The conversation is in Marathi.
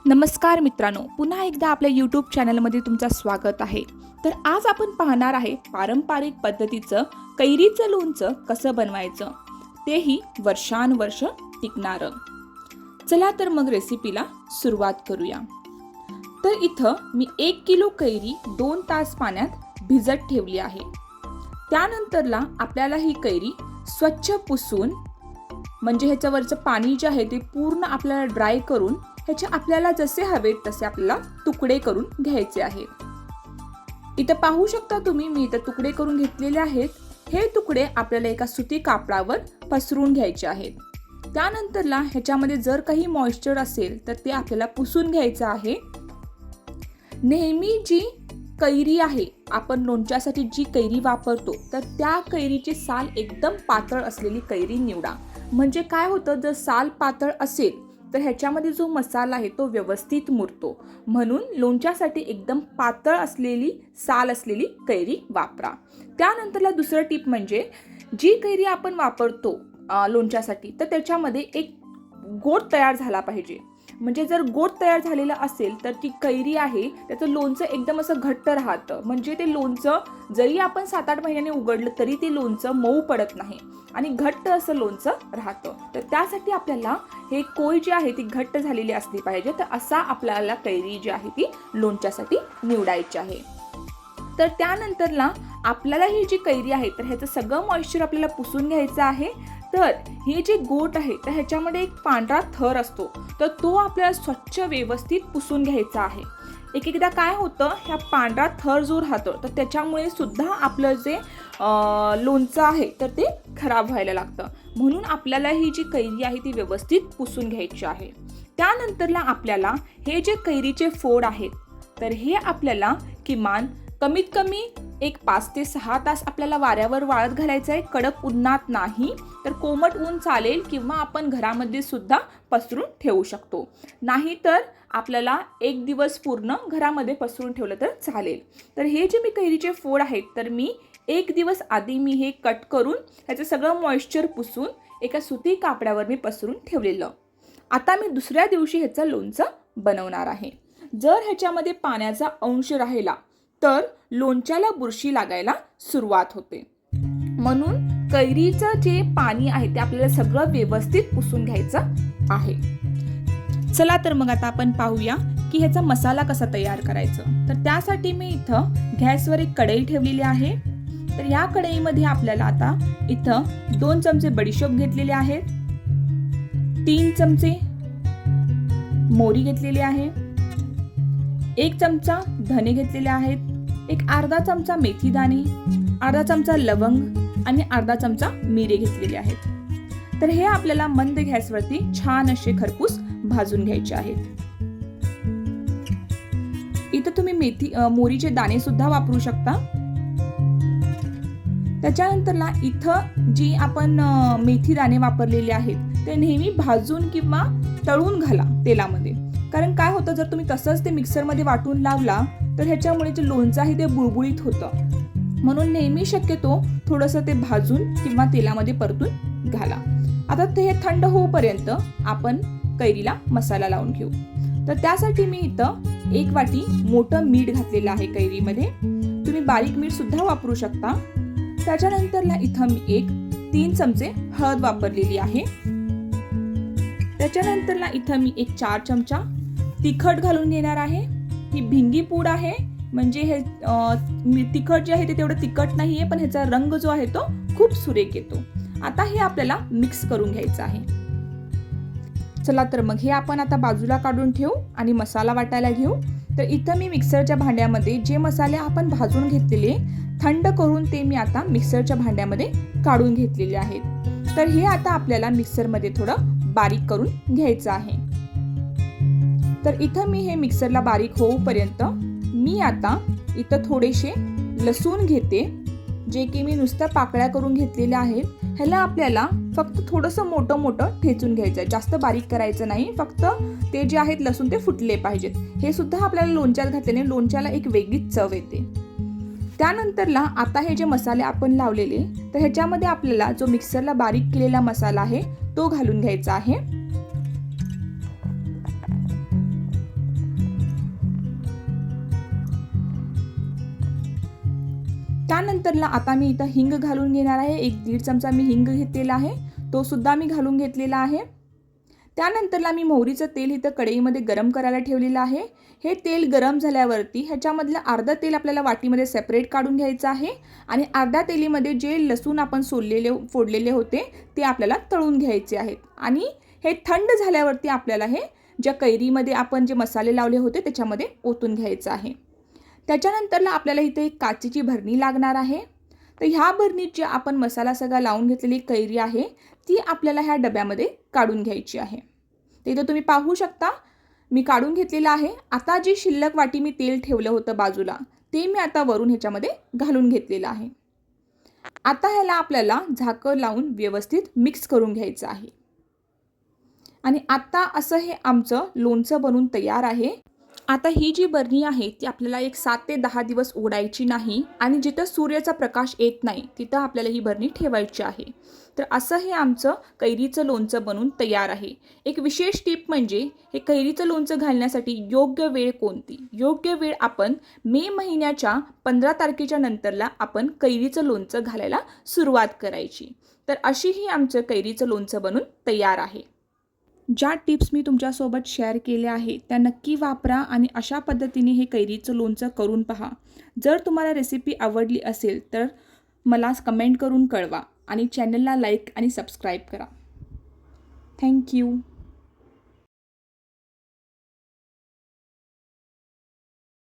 नमस्कार मित्रांनो, पुन्हा एकदा आपल्या यूट्यूब चॅनलमध्ये तुमचं स्वागत आहे. तर आज आपण पाहणार आहे पारंपरिक पद्धतीचं कैरीचं लोणचं कसं बनवायचं, तेही वर्षानुवर्ष टिकणारं. चला तर मग रेसिपीला सुरुवात करूया. तर इथं मी 1 किलो कैरी 2 तास पाण्यात भिजत ठेवली आहे. त्यानंतरला आपल्याला ही कैरी स्वच्छ पुसून म्हणजे ह्याच्यावरचं पाणी जे आहे ते पूर्ण आपल्याला ड्राय करून ह्याचे आपल्याला जसे हवेत तसे आपल्याला तुकडे करून घ्यायचे आहेत. इथं पाहू शकता तुम्ही, मी इथं तुकडे करून घेतलेले आहेत. हे तुकडे आपल्याला एका सुती कापडावर पसरून घ्यायचे आहेत. त्यानंतरला ह्याच्यामध्ये जर काही मॉइश्चर असेल तर ते आपल्याला पुसून घ्यायचं आहे. नेहमी जी कैरी आहे, आपण लोणच्यासाठी जी कैरी वापरतो तर त्या कैरीची साल एकदम पातळ असलेली कैरी निवडा. म्हणजे काय होतं, जर साल पातळ असेल तर ह्याच्यामध्ये जो मसाला आहे तो व्यवस्थित मुरतो. म्हणून लोणच्यासाठी एकदम पातळ असलेली साल असलेली कैरी वापरा. त्यानंतरला दुसरं टिप म्हणजे जी कैरी आपण वापरतो लोणच्यासाठी तर त्याच्यामध्ये एक गोट तयार झाला पाहिजे. म्हणजे जर गोट तयार झालेला असेल तर ती कैरी आहे त्याचं लोणचं एकदम असं घट्ट राहतं. म्हणजे ते लोणचं जरी आपण 7-8 महिन्याने उघडलं तरी ते लोणचं मऊ पडत नाही आणि घट्ट असं लोणचं राहतं. तर त्यासाठी आपल्याला हे कोय जी आहे ती घट्ट झालेली असली पाहिजे. तर असा आपल्याला कैरी जी आहे ती लोणच्यासाठी निवडायची आहे. तर त्यानंतरला आपल्याला ही जी कैरी आहे तर ह्याचं सगळं मॉइश्चर आपल्याला पुसून घ्यायचं आहे. तर हे जे गोट आहे तर ह्याच्यामध्ये एक पांढरा थर असतो, तर तो आपल्याला स्वच्छ व्यवस्थित पुसून घ्यायचा आहे. एकदा काय होतं, ह्या पांढरा थर जो राहतो तर त्याच्यामुळे सुद्धा आपलं जे लोणचं आहे तर ते खराब व्हायला लागतं. म्हणून आपल्याला ही जी कैरी आहे ती व्यवस्थित पुसून घ्यायची आहे. त्यानंतरला आपल्याला हे जे कैरीचे फोड आहेत तर हे आपल्याला किमान कमीत कमी एक 5 ते 6 तास आपल्याला वाऱ्यावर वाळत घालायचं आहे. कडक उन्हात नाही, तर कोमट ऊन चालेल किंवा आपण घरामध्ये सुद्धा पसरून ठेवू शकतो. नाही तर आपल्याला 1 दिवस पूर्ण घरामध्ये पसरून ठेवलं तर चालेल. तर हे जे मी कैरीचे फोड आहेत तर मी 1 दिवस आधी मी हे कट करून ह्याचं सगळं मॉइश्चर पुसून एका सुती कापडावर मी पसरून ठेवलेलं. आता मी दुसऱ्या दिवशी ह्याचं लोणचं बनवणार आहे. जर ह्याच्यामध्ये पाण्याचा अंश राहिला तर लोणच्याला बुरशी लागायला सुरुवात होते. म्हणून कैरीचं जे पाणी आहे ते आपल्याला सगळं व्यवस्थित पुसून घ्यायचं आहे. चला तर मग आता आपण पाहूया की ह्याचा मसाला कसा तयार करायचा. तर त्यासाठी मी इथं गॅसवर एक कढई ठेवलेली आहे. तर या कढईमध्ये आपल्याला आता इथं 2 चमचे बडीशोप घेतलेले आहेत, 3 चमचे मोहरी घेतलेली आहे, 1 चमचा धने घेतलेले आहेत, एक अर्धा चमचा मेथी दाणे, अर्धा चमचा लवंग आणि अर्धा चमचा मिरे घेतलेले आहेत. तर हे आपल्याला मंद गॅसवरती छान असे खरपूस भाजून घ्यायचे आहेत. इथं तुम्ही मोहरीचे दाणे सुद्धा वापरू शकता. त्याच्यानंतरला इथं जी आपण मेथी दाणे वापरलेले आहेत ते नेहमी भाजून किंवा तळून घाला तेलामध्ये. कारण काय होतं, जर तुम्ही तसंच ते मिक्सरमध्ये वाटून लावला तर ह्याच्यामुळे जे लोणचं आहे ते बुळबुळीत होतं. म्हणून नेहमी शक्यतो थोडंसं ते भाजून किंवा तेलामध्ये परतून घाला. आता ते थंड होईपर्यंत आपण कैरीला मसाला लावून घेऊ. तर त्यासाठी मी इथं 1 वाटी मोठं मीठ घातलेलं आहे कैरीमध्ये. तुम्ही बारीक मीठ सुद्धा वापरू शकता. त्याच्यानंतरला इथं मी 3 चमचे हळद वापरलेली आहे. त्याच्यानंतरला इथं मी 4 चमचा तिखट घालून घेणार आहे. ही भिंगी पूड आहे. म्हणजे हे तिखट जे आहे ते तेवढं तिखट नाहीये, पण ह्याचा रंग जो आहे तो खूप सुरेख येतो. आता हे आपल्याला मिक्स करून घ्यायचं आहे. चला तर मग हे आपण आता बाजूला काढून ठेवू आणि मसाला वाटायला घेऊ. तर इथं मी मिक्सरच्या भांड्यामध्ये जे मसाले आपण भाजून घेतलेले थंड करून ते मी आता मिक्सरच्या भांड्यामध्ये काढून घेतलेले आहेत. तर हे आता आपल्याला मिक्सरमध्ये थोडं बारीक करून घ्यायचं आहे. तर इथं मी हे मिक्सरला बारीक होऊपर्यंत मी आता इथं थोडेसे लसूण घेते, जे की मी नुसतं पाकळ्या करून घेतलेल्या आहेत. ह्याला आपल्याला फक्त थोडंसं मोठं मोठं ठेचून घ्यायचं आहे, जास्त बारीक करायचं नाही. फक्त ते जे आहेत लसूण ते फुटले पाहिजेत. हे सुद्धा आपल्याला लोणच्यात घातल्याने लोणच्याला एक वेगळीच चव येते. त्यानंतरला आता हे जे मसाले आपण लावलेले तर ह्याच्यामध्ये आपल्याला जो मिक्सरला बारीक केलेला मसाला आहे तो घालून घ्यायचा आहे. त्यानंतरला आता मी इथं हिंग घालून घेणार आहे. 1-1.5 चमचा मी हिंग घेतलेला आहे, तो सुद्धा मी घालून घेतलेला आहे. त्यानंतरला मी मोहरीचं तेल इथं कढईमध्ये गरम करायला ठेवलेलं आहे. हे तेल गरम झाल्यावरती ह्याच्यामधलं अर्धं तेल आपल्याला वाटीमध्ये सेपरेट काढून घ्यायचं आहे आणि अर्ध्या तेलीमध्ये जे लसूण आपण फोडलेले होते ते आपल्याला तळून घ्यायचे आहेत. आणि हे थंड झाल्यावरती आपल्याला हे ज्या कैरीमध्ये आपण जे मसाले लावले होते त्याच्यामध्ये ओतून घ्यायचं आहे. त्याच्यानंतरला आपल्याला इथे एक काचेची भरणी लागणार आहे. तर ह्या भरणीत जे आपण मसाला सगळा लावून घेतलेली कैरी आहे ती आपल्याला ह्या डब्यामध्ये काढून घ्यायची आहे. तर इथं तुम्ही पाहू शकता मी काढून घेतलेलं आहे. आता जी शिल्लक वाटी मी तेल ठेवलं होतं बाजूला ते मी आता वरून ह्याच्यामध्ये घालून घेतलेलं आहे. आता ह्याला आपल्याला झाकण लावून व्यवस्थित मिक्स करून घ्यायचं आहे. आणि आता असं हे आमचं लोणचं बनून तयार आहे. आता ही जी बरणी आहे ती आपल्याला एक 7 ते 10 दिवस उघडायची नाही आणि जिथं सूर्याचा प्रकाश येत नाही तिथं आपल्याला ही बरणी ठेवायची आहे. तर असं हे आमचं कैरीचं लोणचं बनून तयार आहे. एक विशेष टीप म्हणजे हे कैरीचं लोणचं घालण्यासाठी योग्य वेळ कोणती? योग्य वेळ आपण मे महिन्याच्या 15 तारखेच्या नंतरला आपण कैरीचं लोणचं घालायला सुरुवात करायची. तर अशी ही आमचं कैरीचं लोणचं बनून तयार आहे. ज्या टिप्स मी तुमच्यासोबत शेअर केल्या आहेत त्या नक्की वापरा आणि अशा पद्धतीने हे कैरीचं लोणचं करून पहा. जर तुम्हाला रेसिपी आवडली असेल तर मला कमेंट करून कळवा आणि चॅनलला लाईक आणि सबस्क्राईब करा. थँक्यू.